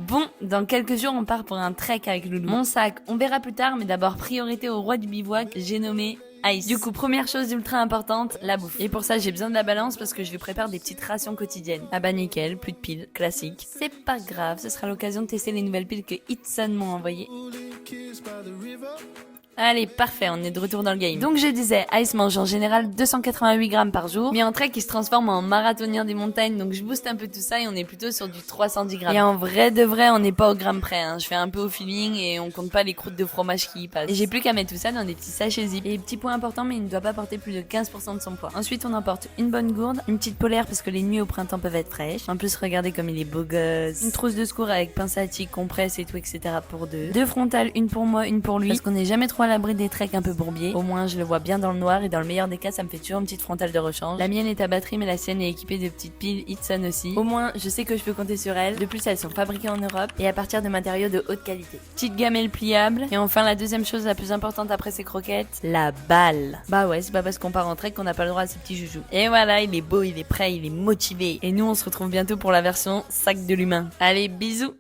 Bon, dans quelques jours, on part pour un trek avec Loulou. Mon sac, on verra plus tard, mais d'abord priorité au roi du bivouac, j'ai nommé Ice. Du coup, première chose ultra importante, la bouffe. Et pour ça, j'ai besoin de la balance parce que je lui prépare des petites rations quotidiennes. Ah bah nickel, plus de piles, classique. C'est pas grave, ce sera l'occasion de tester les nouvelles piles que Itson m'ont envoyées. Allez, parfait, on est de retour dans le game. Donc je disais, Ice mange en général 288 grammes par jour, mais en trek il se transforme en marathonien des montagnes, donc je booste un peu tout ça et on est plutôt sur du 310 grammes. Et en vrai de vrai, on n'est pas au gramme près, hein. Je fais un peu au feeling et on compte pas les croûtes de fromage qui y passent. Et j'ai plus qu'à mettre tout ça dans des petits sachets zip. Et petit point important, mais il ne doit pas porter plus de 15% de son poids. Ensuite, on emporte une bonne gourde, une petite polaire parce que les nuits au printemps peuvent être fraîches. En plus, regardez comme il est beau gosse. Une trousse de secours avec pince à tique, compresse et tout, etc. pour deux. Deux frontales, une pour moi, une pour lui. Parce qu'on n'est jamais trop à l'abri des treks un peu bourbier. Au moins je le vois bien dans le noir et dans le meilleur des cas ça me fait toujours une petite frontale de rechange. La mienne est à batterie mais la sienne est équipée de petites piles Itson aussi. Au moins je sais que je peux compter sur elles. De plus elles sont fabriquées en Europe et à partir de matériaux de haute qualité. Petite gamelle pliable. Et enfin la deuxième chose la plus importante après ces croquettes, la balle. Bah ouais, c'est pas parce qu'on part en trek qu'on n'a pas le droit à ces petits joujoux. Et voilà, il est beau, il est prêt, il est motivé. Et nous on se retrouve bientôt pour la version sac de l'humain. Allez, bisous.